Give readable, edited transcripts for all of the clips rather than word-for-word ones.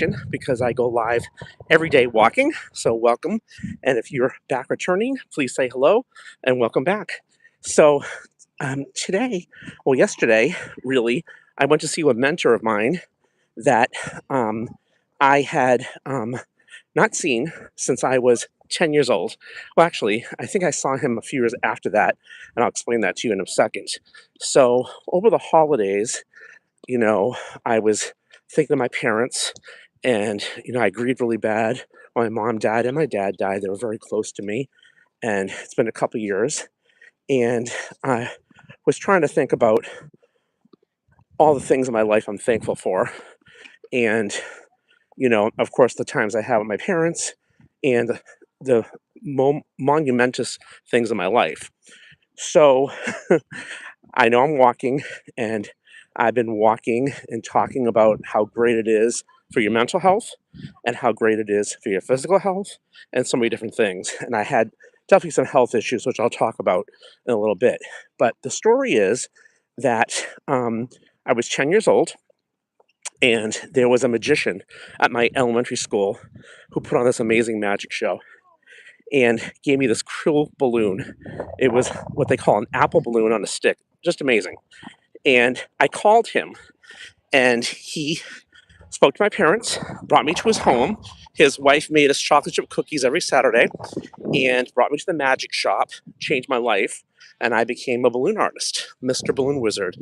station because I go live every day walking. So, welcome. And if you're back returning, please say hello and welcome back. So, today, well, yesterday, really, I went to see a mentor of mine that um, I had not seen since I was 10 years old. Well, actually, I think I saw him a few years after that, and I'll explain that to you in a second. So, over the holidays, you know, I was thinking of my parents, and, I grieved really bad. My mom died and my dad died. They were very close to me, and it's been a couple years. And I was trying to think about all the things in my life I'm thankful for. And, of course, the times I have with my parents and the monumentous things in my life. So I know I'm walking, and I've been walking and talking about how great it is for your mental health and how great it is for your physical health and so many different things. And I had definitely some health issues, which I'll talk about in a little bit. But the story is that I was 10 years old, and there was a magician at my elementary school who put on this amazing magic show and gave me this cool balloon. It was what they call an apple balloon on a stick. Just amazing. And I called him, and he spoke to my parents, brought me to his home. His wife made us chocolate chip cookies every Saturday and brought me to the magic shop, changed my life, and I became a balloon artist, Mr. Balloon Wizard,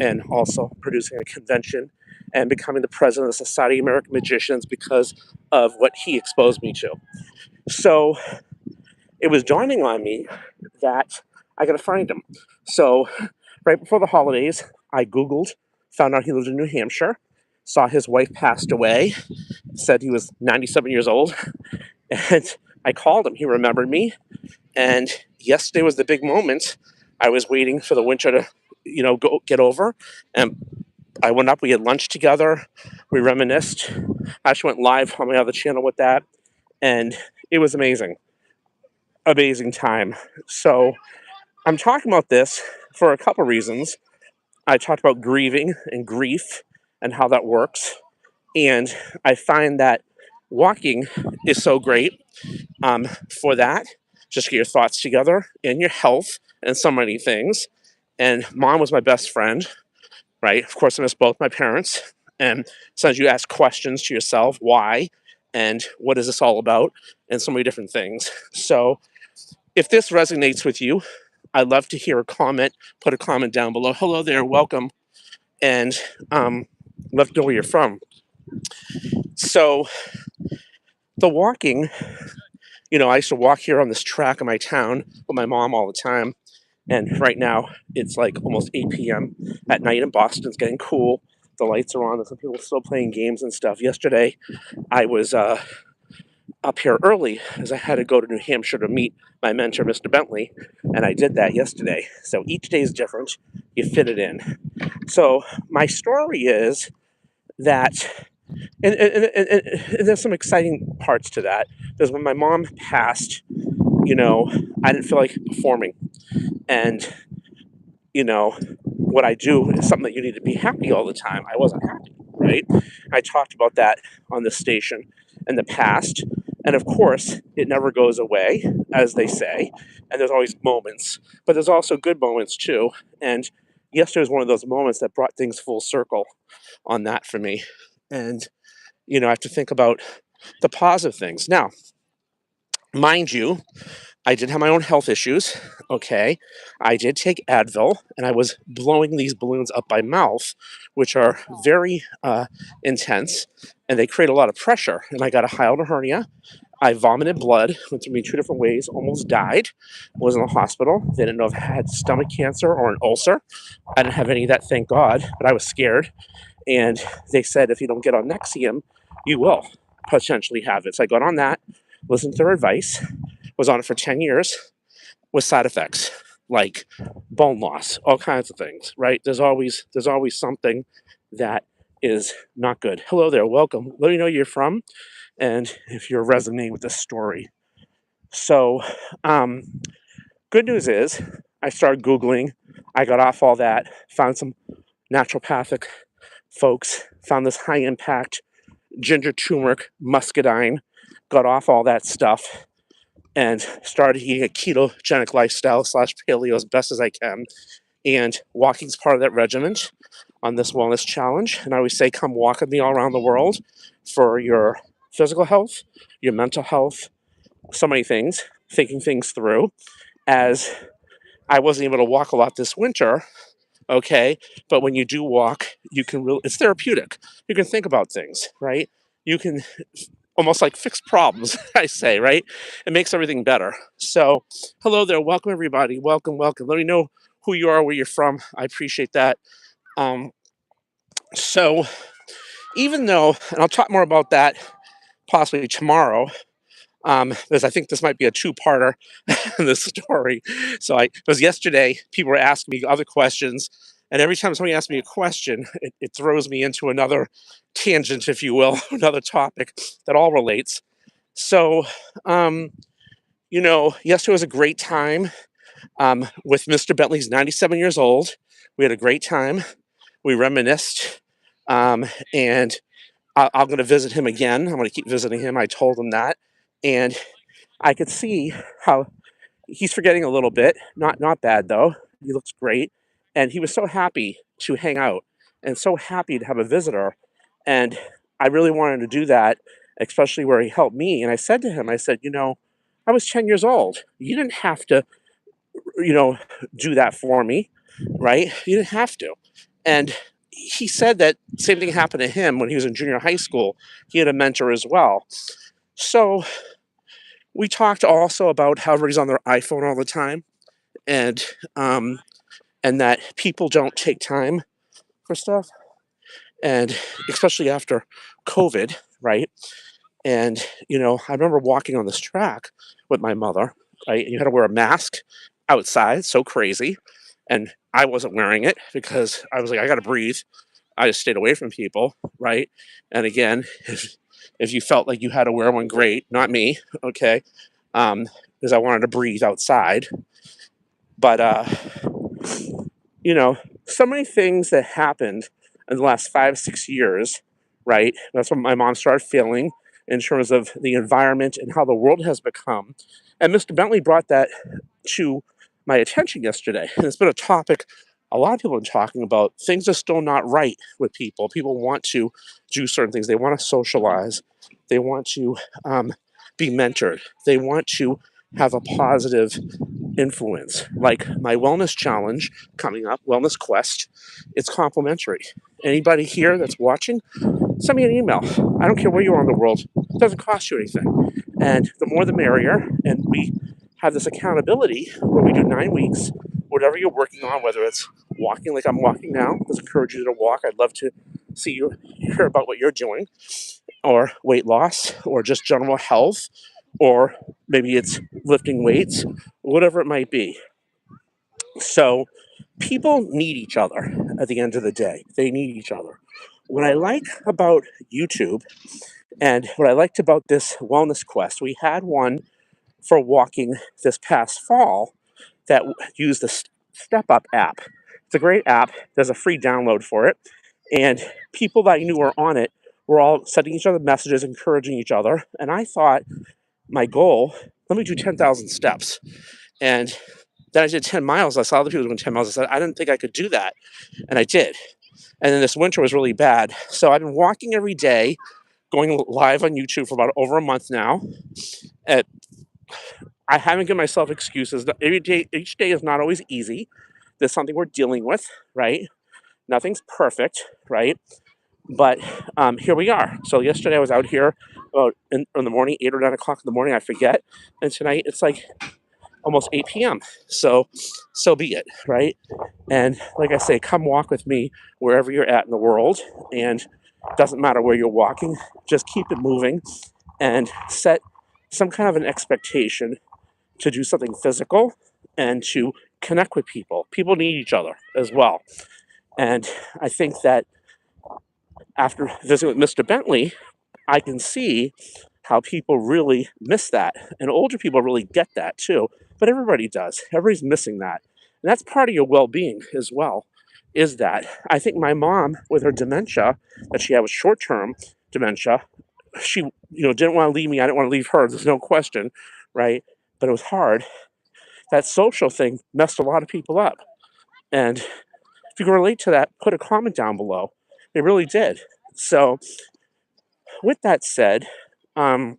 and also producing a convention and becoming the president of the Society of American Magicians because of what he exposed me to. So it was dawning on me that I got to find him. So right before the holidays, I Googled, found out he lived in New Hampshire, saw his wife passed away, said he was 97 years old, and I called him. He remembered me, and yesterday was the big moment. I was waiting for the winter to, go get over, and I went up. We had lunch together. We reminisced. I actually went live on my other channel with that, and it was amazing. Amazing time. So I'm talking about this for a couple reasons. I talked about grieving and grief and how that works. And I find that walking is so great for that. Just get your thoughts together and your health and so many things. And mom was my best friend, right? Of course, I miss both my parents. And sometimes you ask questions to yourself, why? And what is this all about? And so many different things. So if this resonates with you, I'd love to hear a comment. Put a comment down below. Hello there, welcome. And love to know where you're from. So the walking, I used to walk here on this track in my town with my mom all the time. And right now it's like almost 8 p.m. at night in Boston. It's getting cool. The lights are on. There's some people still playing games and stuff. Yesterday I was up here early as I had to go to New Hampshire to meet my mentor, Mr. Bentley. And I did that yesterday. So each day is different. You fit it in. So my story is that, and there's some exciting parts to that. Because when my mom passed, I didn't feel like performing. And, what I do is something that you need to be happy all the time. I wasn't happy, right? I talked about that on the station in the past. And of course, it never goes away, as they say. And there's always moments, but there's also good moments too. And yesterday was one of those moments that brought things full circle on that for me. And, I have to think about the positive things. Now, mind you, I did have my own health issues. Okay. I did take Advil, and I was blowing these balloons up my mouth, which are very intense, and they create a lot of pressure. And I got a hiatal hernia. I vomited blood, went through me 2 different ways, almost died, was in the hospital. They didn't know if I had stomach cancer or an ulcer. I didn't have any of that, thank God, but I was scared. And they said, if you don't get on Nexium, you will potentially have it. So I got on that, listened to their advice, was on it for 10 years with side effects like bone loss, all kinds of things, right? There's always something that is not good. Hello there, welcome. Let me know you're from and if you're resonating with this story. So, good news is I started Googling. I got off all that, found some naturopathic folks, found this high impact ginger, turmeric, muscadine, got off all that stuff, and started eating a ketogenic lifestyle slash paleo as best as I can. And walking is part of that regimen on this wellness challenge. And I always say, come walk with me all around the world for your physical health, your mental health, so many things, thinking things through. As I wasn't able to walk a lot this winter, okay, but when you do walk, you can really, it's therapeutic. You can think about things, right? You can almost like fix problems, I say, right? It makes everything better. So, hello there. Welcome, everybody. Welcome, welcome. Let me know who you are, where you're from. I appreciate that. Um, so, even though, and I'll talk more about that possibly tomorrow, because I think this might be a two-parter in this story. So, because yesterday people were asking me other questions, and every time somebody asks me a question, it throws me into another tangent, if you will, another topic that all relates. So, yesterday was a great time with Mr. Bentley's 97 years old. We had a great time. We reminisced, and I'm going to visit him again. I'm going to keep visiting him. I told him that, and I could see how he's forgetting a little bit. Not bad though. He looks great, and he was so happy to hang out and so happy to have a visitor. And I really wanted to do that, especially where he helped me. And I said to him, I said, I was 10 years old. You didn't have to, you know, do that for me, right? You didn't have to. And he said that same thing happened to him when he was in junior high school. He had a mentor as well. So we talked also about how everybody's on their iPhone all the time, and um, and that people don't take time for stuff, and especially after COVID, right? And I remember walking on this track with my mother, right? And you had to wear a mask outside, so crazy, and I wasn't wearing it because I was like, I got to breathe. I just stayed away from people, right? And again, if you felt like you had to wear one, great, not me, okay? Because I wanted to breathe outside. But so many things that happened in the last 5, 6 years, right? That's when my mom started feeling in terms of the environment and how the world has become. And Mr. Bentley brought that to my attention yesterday. And it's been a topic a lot of people have been talking about. Things are still not right with people. People want to do certain things. They want to socialize. They want to be mentored. They want to have a positive influence. Like my wellness challenge coming up, Wellness Quest, it's complimentary. Anybody here that's watching, send me an email. I don't care where you are in the world. It doesn't cost you anything. And the more the merrier. And we have this accountability where we do 9 weeks, whatever you're working on, whether it's walking like I'm walking now. Let's encourage you to walk. I'd love to see you, hear about what you're doing, or weight loss, or just general health, or maybe it's lifting weights, whatever it might be. So people need each other at the end of the day. They need each other. What I like about YouTube and what I liked about this wellness quest, we had one for walking this past fall that used the Step Up app. It's a great app. There's a free download for it. And people that I knew were on it were all sending each other messages, encouraging each other. And I thought, my goal, let me do 10,000 steps. And then I did 10 miles. I saw other people doing 10 miles. I said, I didn't think I could do that. And I did. And then this winter was really bad. So I've been walking every day, going live on YouTube for about over a month now. And I haven't given myself excuses. Each day is not always easy. There's something we're dealing with, right? Nothing's perfect, right? But here we are. So yesterday I was out here in the morning, 8 or 9 o'clock in the morning, I forget. And tonight it's like almost 8 p.m. So be it, right? And like I say, come walk with me wherever you're at in the world. And it doesn't matter where you're walking, just keep it moving and set some kind of an expectation to do something physical and to connect with people. People need each other as well. And I think that after visiting with Mr. Bentley, I can see how people really miss that. And older people really get that too. But everybody does. Everybody's missing that. And that's part of your well-being as well, is that. I think my mom, with her dementia that she had was short-term, dementia. She, didn't want to leave me. I didn't want to leave her. There's no question, right? But it was hard. That social thing messed a lot of people up. And if you can relate to that, put a comment down below. It really did. So, with that said, no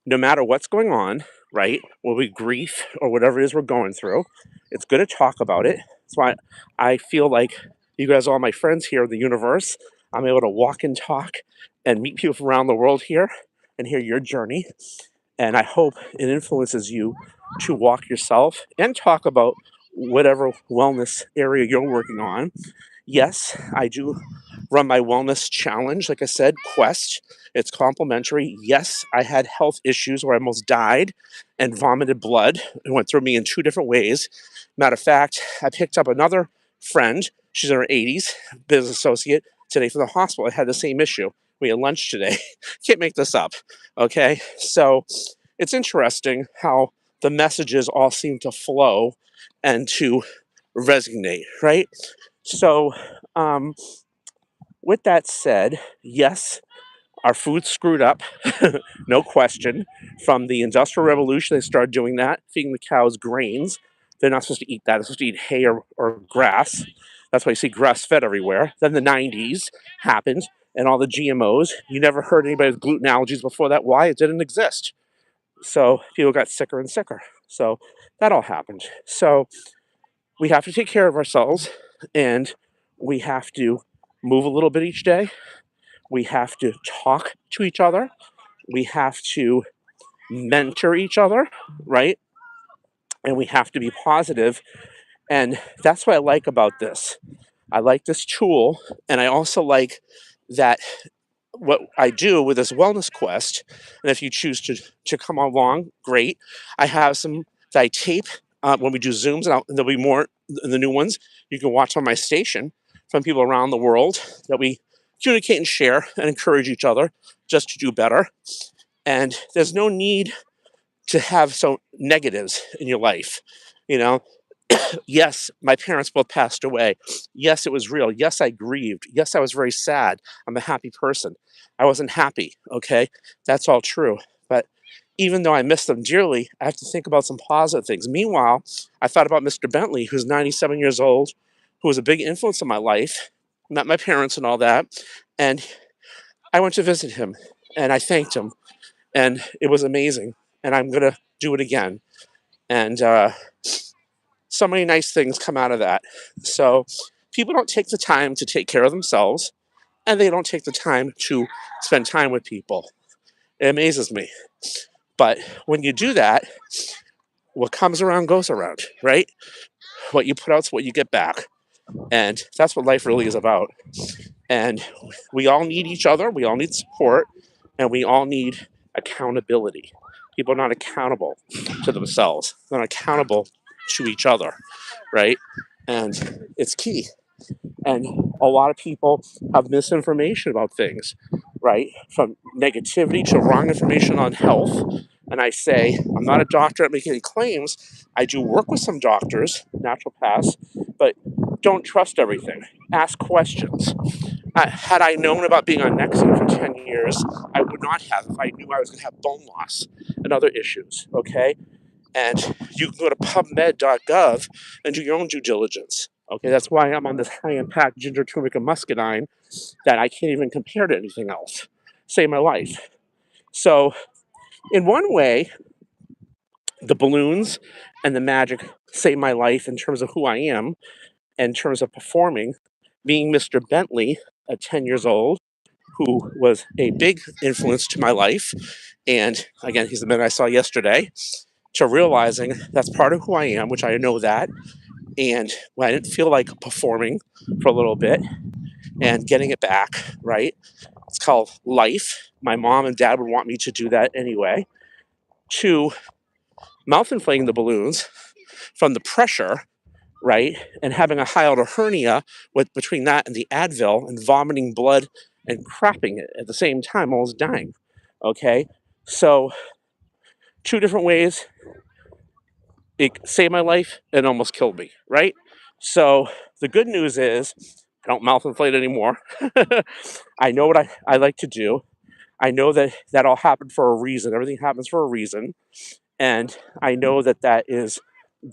matter what's going on, right, whether we grief or whatever it is we're going through, it's good to talk about it. That's why I feel like you guys are all my friends here in the universe. I'm able to walk and talk and meet people from around the world here and hear your journey. And I hope it influences you to walk yourself and talk about whatever wellness area you're working on. Yes, I do run my wellness challenge, like I said, Quest. It's complimentary. Yes, I had health issues where I almost died and vomited blood. It went through me in 2 different ways. Matter of fact, I picked up another friend. She's in her 80s, business associate, today from the hospital. I had the same issue. We had lunch today. Can't make this up. Okay. So it's interesting how the messages all seem to flow and to resonate, right? So, with that said, yes, our food's screwed up, no question. From the Industrial Revolution, they started doing that, feeding the cows grains. They're not supposed to eat that. They're supposed to eat hay or grass. That's why you see grass fed everywhere. Then the 90s happened, and all the GMOs. You never heard anybody with gluten allergies before that. Why? It didn't exist. So people got sicker and sicker. So that all happened. So we have to take care of ourselves, and we have to move a little bit each day. We have to talk to each other. We have to mentor each other, right? And we have to be positive. And that's what I like about this. I like this tool. And I also like that what I do with this wellness quest, and if you choose to come along, great. I have some that I tape when we do Zooms, and there'll be more in the new ones you can watch on my station from people around the world that we communicate and share and encourage each other just to do better. And there's no need to have so negatives in your life. You know, yes, my parents both passed away. Yes, it was real. Yes, I grieved. Yes, I was very sad. I'm a happy person. I wasn't happy. Okay. That's all true. But even though I miss them dearly, I have to think about some positive things. Meanwhile, I thought about Mr. Bentley, who's 97 years old, who was a big influence in my life, met my parents and all that. And I went to visit him and I thanked him. And it was amazing. And I'm going to do it again. And so many nice things come out of that. So people don't take the time to take care of themselves, and they don't take the time to spend time with people. It amazes me. But when you do that, what comes around goes around, right? What you put out's what you get back. And that's what life really is about. And we all need each other, we all need support, and we all need accountability. People are not accountable to themselves, they're not accountable to each other, right? And it's key. And a lot of people have misinformation about things, right? From negativity to wrong information on health. And I say, I'm not a doctor at making any claims. I do work with some doctors, naturopaths, but don't trust everything. Ask questions. Had I known about being on Nexium for 10 years, I would not have if I knew I was going to have bone loss and other issues, okay? And you can go to pubmed.gov and do your own due diligence. Okay, that's why I'm on this high-impact ginger, turmeric, and muscadine that I can't even compare to anything else. Save my life. So, in one way, the balloons and the magic saved my life in terms of who I am, in terms of performing, being Mr. Bentley at 10 years old, who was a big influence to my life. And again, he's the man I saw yesterday, to realizing that's part of who I am, which I know that. And when I didn't feel like performing for a little bit and getting it back, right? It's called life. My mom and dad would want me to do that anyway. To mouth inflating the balloons from the pressure, right? And having a hiatal hernia with between that and the Advil and vomiting blood and crapping it at the same time, almost dying. Okay? So 2 different ways. It saved my life and almost killed me, right? So the good news is I don't mouth inflate anymore. I know what I like to do. I know that that all happened for a reason. Everything happens for a reason. And I know that that is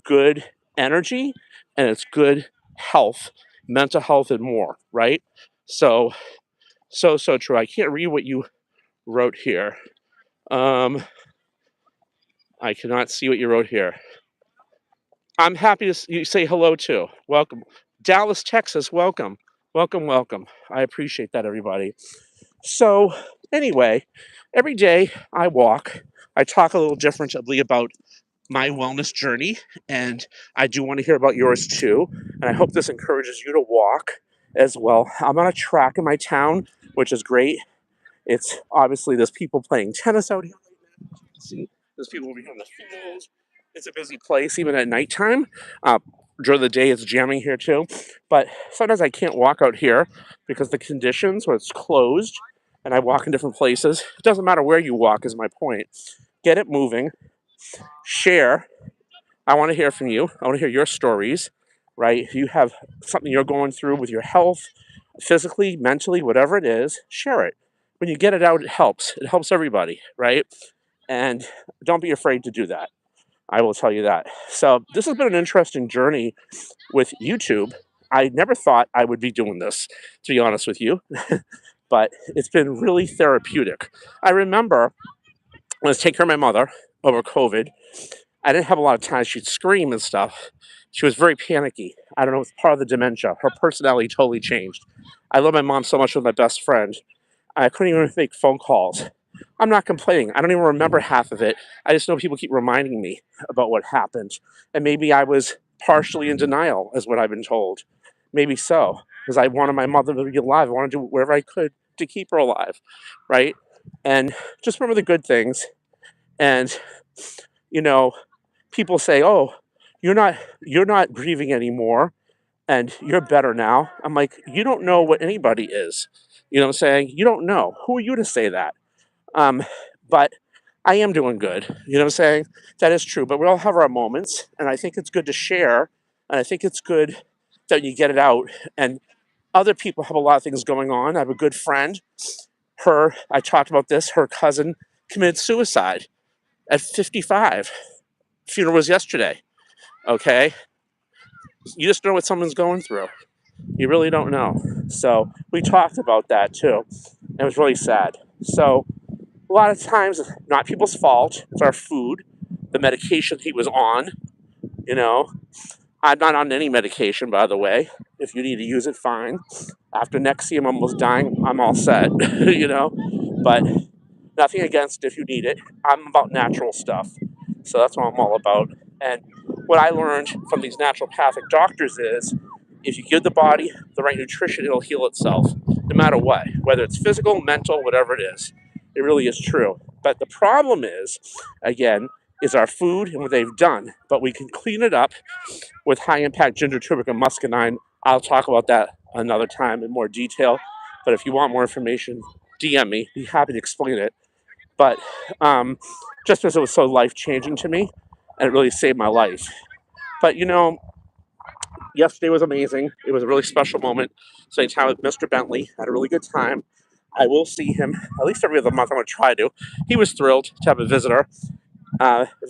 good energy and it's good health, mental health, and more, right? So, so true. I can't read what you wrote here. Um, I cannot see what you wrote here. I'm happy to you say hello to. Welcome. Dallas, Texas, welcome. Welcome, welcome. I appreciate that, everybody. So, anyway, every day I walk, I talk a little differently about my wellness journey, and I do want to hear about yours too. And I hope this encourages you to walk as well. I'm on a track in my town, which is great. It's obviously there's people playing tennis out here. See, there's people over here in the field. It's a busy place, even at nighttime. Uh, During the day, it's jamming here too. But sometimes I can't walk out here because the conditions, where it's closed, and I walk in different places. It doesn't matter where you walk, is my point. Get it moving, share. I want to hear from you. I want to hear your stories, right? If you have something you're going through with your health, physically, mentally, whatever it is, share it. When you get it out, it helps. It helps everybody, right? And don't be afraid to do that. I will tell you that. So, this has been an interesting journey with YouTube. I never thought I would be doing this, to be honest with you, but it's been really therapeutic. I remember when I was taking care of my mother over COVID, I didn't have a lot of time. She'd scream and stuff. She was very panicky. I don't know, it's part of the dementia. Her personality totally changed. I love my mom so much. She was my best friend. I couldn't even make phone calls. I'm not complaining. I don't even remember half of it. I just know people keep reminding me about what happened. And maybe I was partially in denial, is what I've been told. Maybe so, because I wanted my mother to be alive. I wanted to do whatever I could to keep her alive, right? And just remember the good things. And, you know, people say, "Oh, you're not grieving anymore and you're better now." I'm like, "You don't know what anybody is." You know what I'm saying? You don't know. Who are you to say that? Um, but I am doing good. You know what I'm saying? That is true. But we all have our moments, and I think it's good to share. And I think it's good that you get it out. And other people have a lot of things going on. I have a good friend. I talked about this. Her cousin committed suicide at 55. Funeral was yesterday. Okay, you just know what someone's going through. You really don't know. So we talked about that too. It was really sad. So a lot of times it's not people's fault. It's our food, the medication he was on. You know, I'm not on any medication, by the way. If you need to use it, fine. After Nexium almost dying, I'm all set. You know, but nothing against if you need it. I'm about natural stuff. So that's what I'm all about. And what I learned from these naturopathic doctors is if you give the body the right nutrition, it'll heal itself, no matter what, whether it's physical, mental, whatever it is. It really is true. But the problem is, again, is our food and what they've done. But we can clean it up with high impact ginger, turmeric, and muscadine. I'll talk about that another time in more detail. But if you want more information, DM me. Be happy to explain it. But just because it was so life changing to me, and it really saved my life. But yesterday was amazing. It was a really special moment. Spending time with Mr. Bentley. Had a really good time. I will see him at least every other month. I'm going to try to. He was thrilled to have a visitor.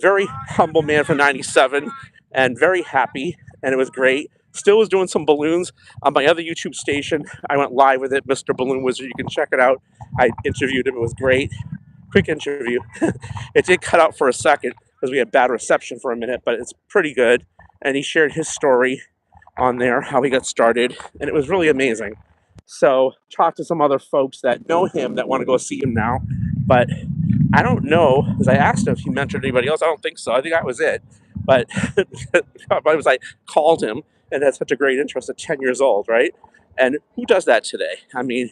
Very humble man for 97 and very happy. And it was great. Still was doing some balloons on my other YouTube station. I went live with it, Mr. Balloon Wizard. You can check it out. I interviewed him. It was great. Quick interview. It did cut out for a second because we had bad reception for a minute, but it's pretty good. And he shared his story on there, how he got started, and it was really amazing. So, talked to some other folks that know him that want to go see him now, but I don't know because I asked him if he mentored anybody else. I don't think so. I think that was it. But I was like, called him and had such a great interest at 10 years old, right? And who does that today? I mean,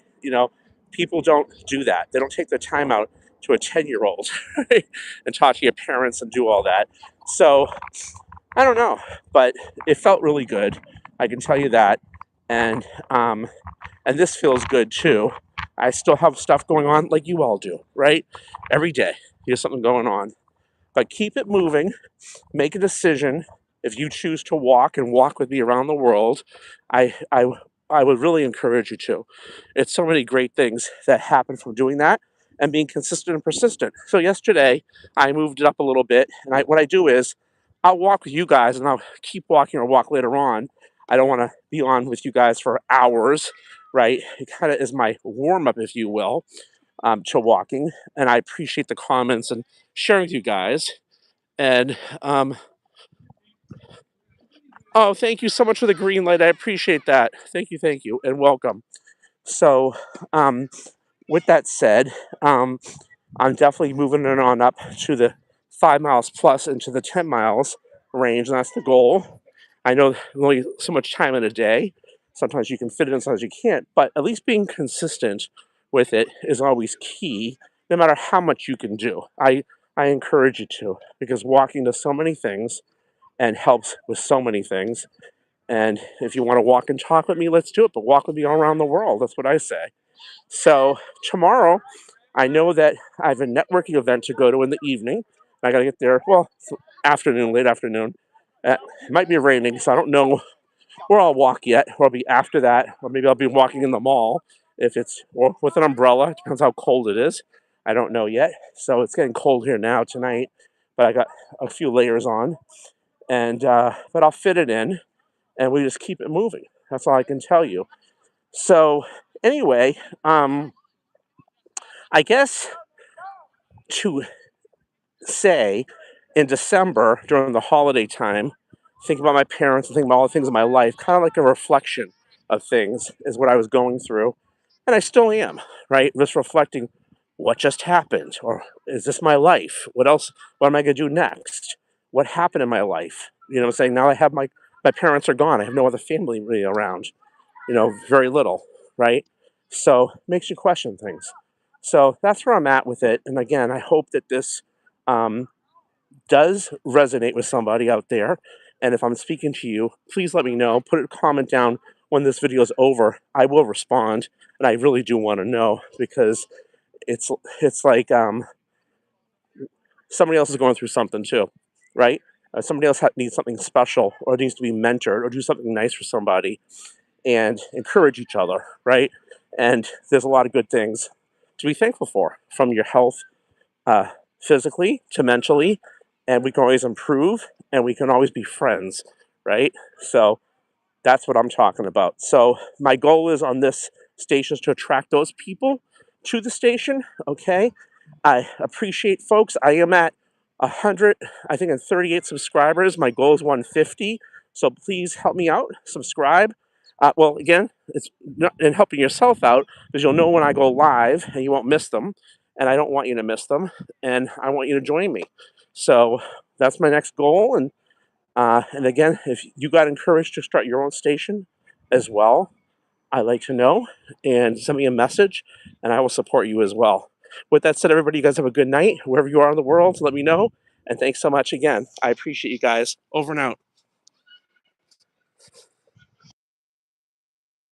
people don't do that. They don't take the time out to a 10-year-old right? And talk to your parents and do all that. So I don't know, but it felt really good. I can tell you that. And this feels good too. I still have stuff going on like you all do, right? Every day, there's something going on. But keep it moving. Make a decision. If you choose to walk and walk with me around the world, I I would really encourage you to. It's so many great things that happen from doing that and being consistent and persistent. So yesterday, I moved it up a little bit, and what I do is I'll walk with you guys, and I'll keep walking or walk later on. I don't want to be on with you guys for hours, right? It kind of is my warm up, if you will, to walking. And I appreciate the comments and sharing with you guys. And oh, thank you so much for the green light. I appreciate that. Thank you, and welcome. So, um, with that said, I'm definitely moving it on up to the 5 miles plus into the 10 miles range, and that's the goal. I know there's only so much time in a day. Sometimes you can fit it in, sometimes you can't, but at least being consistent with it is always key, no matter how much you can do. I encourage you to, because walking does so many things and helps with so many things. And if you want to walk and talk with me, let's do it. But walk with me all around the world. That's what I say. So tomorrow, I know that I have a networking event to go to in the evening. I got to get there, well, afternoon, late afternoon. It might be raining, so I don't know where I'll walk yet. Or I'll be after that, or maybe I'll be walking in the mall if it's, or with an umbrella. It depends how cold it is. I don't know yet. So it's getting cold here now tonight, but I got a few layers on, and but I'll fit it in, and we just keep it moving. That's all I can tell you. So anyway, I guess to say in December during the holiday time, think about my parents and think about all the things in my life, kind of like a reflection of things is what I was going through. And I still am, right? Just reflecting what just happened, or is this my life? What else? What am I going to do next? What happened in my life? You know, saying now I have my parents are gone. I have no other family really around, very little, right? So it makes you question things. So that's where I'm at with it. And again, I hope that this um, does resonate with somebody out there. And if I'm speaking to you, please let me know. Put a comment down when this video is over. I will respond, and I really do want to know, because it's it's like somebody else is going through something too, right? Somebody else needs something special, or needs to be mentored, or do something nice for somebody, and encourage each other, right? And there's a lot of good things to be thankful for, from your health, uh, physically to mentally, and we can always improve, and we can always be friends, right? So that's what I'm talking about. So my goal is on this station is to attract those people to the station. Okay, I appreciate folks. I am at 100, I think, and 38 subscribers. My goal is 150. So please help me out. Subscribe. Well, again, it's not in helping yourself out, because you'll know when I go live and you won't miss them. And I don't want you to miss them. And I want you to join me. So that's my next goal. And again, if you got encouraged to start your own station as well, I'd like to know, and send me a message, and I will support you as well. With that said, everybody, you guys have a good night. Wherever you are in the world, let me know. And thanks so much again. I appreciate you guys. Over and out.